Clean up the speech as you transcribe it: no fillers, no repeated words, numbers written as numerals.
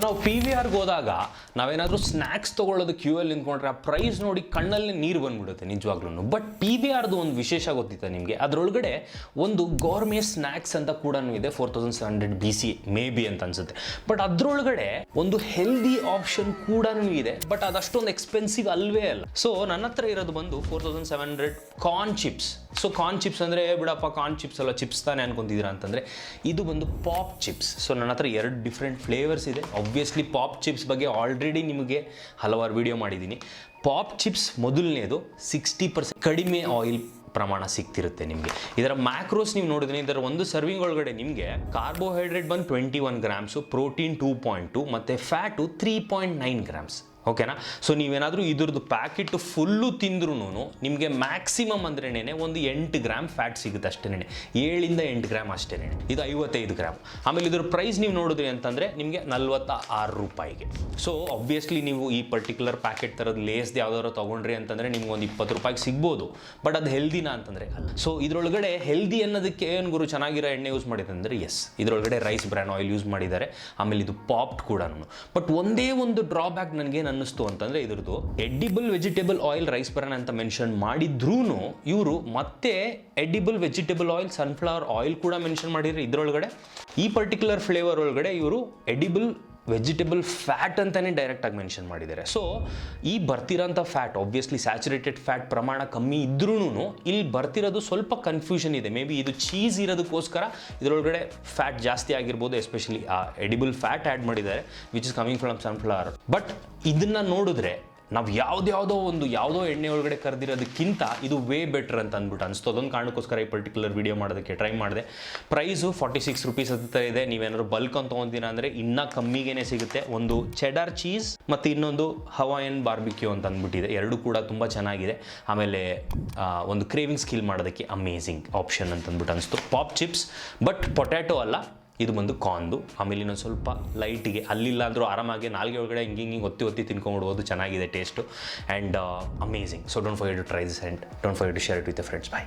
ನಾವು PVRಗೆ ಹೋದಾಗ ನಾವೇನಾದರೂ ಸ್ನ್ಯಾಕ್ಸ್ ತೊಗೊಳ್ಳೋದು ಕ್ಯೂ ಅಲ್ಲಿ ನಿಂತ್ಕೊಂಡ್ರೆ ಆ ಪ್ರೈಸ್ ನೋಡಿ ಕಣ್ಣಲ್ಲಿ ನೀರು ಬಂದ್ಬಿಡುತ್ತೆ ನಿಜವಾಗ್ಲೂ. ಬಟ್ PVRದು ಒಂದು ವಿಶೇಷ ಗೊತ್ತಿತ್ತು ನಿಮಗೆ, ಅದರೊಳಗಡೆ ಒಂದು ಗೋರ್ಮೆ ಸ್ನ್ಯಾಕ್ಸ್ ಅಂತ ಕೂಡ ಇದೆ, 4700 BC ಮೇ ಬಿ ಅಂತ ಅನ್ಸುತ್ತೆ. ಬಟ್ ಅದರೊಳಗಡೆ ಒಂದು ಹೆಲ್ದಿ ಆಪ್ಷನ್ ಕೂಡ ಇದೆ, ಬಟ್ ಅದಷ್ಟೊಂದು ಎಕ್ಸ್ಪೆನ್ಸಿವ್ ಅಲ್ವೇ ಅಲ್ಲ. ಸೊ ನನ್ನ ಹತ್ರ ಇರೋದು ಬಂದು 4700 corn chips. So corn chips ಅಂದರೆ ಬಿಡಪ್ಪ ಕಾರ್ನ್ ಚಿಪ್ಸ್ ಅಲ್ಲ ಚಿಪ್ಸ್ ತಾನೇ ಅನ್ಕೊಂತಿದ್ದೀರಾ ಅಂತಂದರೆ, ಇದು ಬಂದು ಪಾಪ್ ಚಿಪ್ಸ್. ಸೊ ನನ್ನ ಹತ್ರ 2 ಡಿಫ್ರೆಂಟ್ ಫ್ಲೇವರ್ಸ್ ಇದೆ. ಆಬ್ವಿಯಸ್ಲಿ ಪಾಪ್ ಚಿಪ್ಸ್ ಬಗ್ಗೆ ಆಲ್ರೆಡಿ ನಿಮಗೆ ಹಲವಾರು ವಿಡಿಯೋ ಮಾಡಿದ್ದೀನಿ. ಪಾಪ್ ಚಿಪ್ಸ್ ಮೊದಲನೇದು 60% ಕಡಿಮೆ ಆಯಿಲ್ ಪ್ರಮಾಣ ಸಿಗ್ತಿರುತ್ತೆ ನಿಮಗೆ. ಇದರ ಮ್ಯಾಕ್ರೋಸ್ ನೀವು ನೋಡಿದ್ರೆ ಇದರ ಒಂದು ಸರ್ವಿಂಗ್ ಒಳಗಡೆ ನಿಮಗೆ ಕಾರ್ಬೋಹೈಡ್ರೇಟ್ ಬಂದು 21 ಗ್ರಾಮ್ಸು, ಪ್ರೋಟೀನ್ 2.2 ಮತ್ತು ಫ್ಯಾಟು 3.9 ಗ್ರಾಮ್ಸ್. ಓಕೆನಾ. ಸೊ ನೀವೇನಾದರೂ ಇದ್ರದ್ದು ಪ್ಯಾಕೆಟ್ ಫುಲ್ಲು ತಿಂದ್ರೂ ನಿಮಗೆ ಮ್ಯಾಕ್ಸಿಮಮ್ ಅಂದ್ರೇನೆ ಒಂದು 8 ಗ್ರಾಮ್ ಫ್ಯಾಟ್ ಸಿಗುತ್ತೆ ಅಷ್ಟೇನೆ, 7 ಇಂದ 8 ಗ್ರಾಮ್ ಅಷ್ಟೇನೆ. ಇದು 55 ಗ್ರಾಮ್. ಆಮೇಲೆ ಇದ್ರ ಪ್ರೈಸ್ ನೀವು ನೋಡಿದ್ರಿ ಅಂತಂದರೆ ನಿಮಗೆ 46 ರೂಪಾಯಿಗೆ. ಸೊ ಆಬ್ವಿಯಸ್ಲಿ ನೀವು ಈ ಪರ್ಟಿಕ್ಯುಲರ್ ಪ್ಯಾಕೆಟ್ ಥರದ್ದು ಲೇಸ್ದು ಯಾವ್ದಾದ್ರು ತೊಗೊಂಡ್ರಿ ಅಂತಂದರೆ ನಿಮ್ಗೆ ಒಂದು 20 ರೂಪಾಯಿಗೆ ಸಿಗ್ಬೋದು. ಬಟ್ ಅದು ಹೆಲ್ದಿನಾ ಅಂತಂದರೆ ಅಲ್ಲ. ಸೊ ಇದರೊಳಗಡೆ ಹೆಲ್ದಿ ಅನ್ನೋದಕ್ಕೆ ಏನು ಗುರು ಚೆನ್ನಾಗಿರೋ ಎಣ್ಣೆ ಯೂಸ್ ಮಾಡಿದೆ ಅಂದರೆ ಎಸ್, ಇದರೊಳಗಡೆ ರೈಸ್ ಬ್ರ್ಯಾನ್ ಆಯಿಲ್ ಯೂಸ್ ಮಾಡಿದ್ದಾರೆ. ಆಮೇಲೆ ಇದು ಪಾಪ್ಡ್ ಕೂಡ. ಬಟ್ ಒಂದೇ ಒಂದು ಡ್ರಾಬ್ಯಾಕ್ ನನಗೆ ಅನ್ನಿಸ್ತು ಅಂತಂದ್ರೆ ಇದ್ರದ್ದು edible vegetable oil rice bran ಅಂತ ಮೆನ್ಷನ್ ಮಾಡಿದ್ರೂ ಇವರು ಮತ್ತೆ edible vegetable oil sunflower oil ಕೂಡ ಮೆನ್ಷನ್ ಮಾಡಿದ್ರೆ ಇದರೊಳಗಡೆ. ಈ ಪರ್ಟಿಕ್ಯುಲರ್ ಫ್ಲೇವರ್ ಒಳಗಡೆ ಇವರು ಎಡಿಬಲ್ ವೆಜಿಟೇಬಲ್ ಫ್ಯಾಟ್ ಅಂತಲೇ ಡೈರೆಕ್ಟಾಗಿ ಮೆನ್ಷನ್ ಮಾಡಿದ್ದಾರೆ. ಸೊ ಈ ಬರ್ತಿರೋಂಥ ಫ್ಯಾಟ್ ಆಬ್ವಿಯಸ್ಲಿ ಸ್ಯಾಚುರೇಟೆಡ್ ಫ್ಯಾಟ್ ಪ್ರಮಾಣ ಕಮ್ಮಿ ಇದ್ರೂ ಇಲ್ಲಿ ಬರ್ತಿರೋದು ಸ್ವಲ್ಪ ಕನ್ಫ್ಯೂಷನ್ ಇದೆ. ಮೇ ಬಿ ಇದು ಚೀಸ್ ಇರೋದಕ್ಕೋಸ್ಕರ ಇದರೊಳಗಡೆ ಫ್ಯಾಟ್ ಜಾಸ್ತಿ ಆಗಿರ್ಬೋದು, ಎಸ್ಪೆಷಲಿ ಆ ಎಡಿಬಲ್ ಫ್ಯಾಟ್ ಆ್ಯಡ್ ಮಾಡಿದ್ದಾರೆ which is coming from sunflower. But ಇದನ್ನು ನೋಡಿದ್ರೆ ನಾವು ಯಾವುದೋ ಎಣ್ಣೆ ಒಳಗಡೆ ಕರೆದಿರೋದಕ್ಕಿಂತ ಇದು ವೇ ಬೆಟರ್ ಅಂತ ಅಂದ್ಬಿಟ್ಟು ಅನಿಸ್ತು. ಅದೊಂದು ಕಾರಣಕ್ಕೋಸ್ಕರ ಈ ಪರ್ಟಿಕ್ಯುಲರ್ ವಿಡಿಯೋ ಮಾಡೋದಕ್ಕೆ ಟ್ರೈ ಮಾಡಿದೆ. ಪ್ರೈಸು 46 ರೂಪೀಸ್ ಹತ್ತಿರ ಇದೆ. ನೀವೇನಾದ್ರು ಬಲ್ಕ್ ಅಂತ ತೊಗೊತೀರಾ ಅಂದರೆ ಇನ್ನೂ ಕಮ್ಮಿಗೇನೆ ಸಿಗುತ್ತೆ. ಒಂದು ಚೆಡರ್ ಚೀಸ್ ಮತ್ತು ಇನ್ನೊಂದು ಹವಾಯನ್ ಬಾರ್ಬಿಕ್ಯೂ ಅಂತ ಅಂದ್ಬಿಟ್ಟಿದೆ. ಎರಡೂ ಕೂಡ ತುಂಬ ಚೆನ್ನಾಗಿದೆ. ಆಮೇಲೆ ಒಂದು ಕ್ರೇವಿಂಗ್ ಸ್ಕಿಲ್ ಮಾಡೋದಕ್ಕೆ ಅಮೇಝಿಂಗ್ ಆಪ್ಷನ್ ಅಂತ ಅಂದ್ಬಿಟ್ಟು ಅನಿಸ್ತು. ಪಾಪ್ ಚಿಪ್ಸ್ ಬಟ್ ಪೊಟ್ಯಾಟೊ ಅಲ್ಲ, ಇದು ಬಂದು ಕಾರ್ನ್ದು. ಆಮೇಲೆ ಇನ್ನೊಂದು ಸ್ವಲ್ಪ ಲೈಟಿಗೆ ಅಲ್ಲಿಲ್ಲ ಅಂದರೂ ಆರಾಮಾಗಿ ನಾಲ್ಗೆ ಒಳಗಡೆ ಹಿಂಗೆ ಒತ್ತಿ ತಿನ್ಕೊಂಡ್ಬಿಡ್ಬೋದು. ಚೆನ್ನಾಗಿದೆ taste and amazing. So don't forget to try this and don't forget to share it with your friends. By.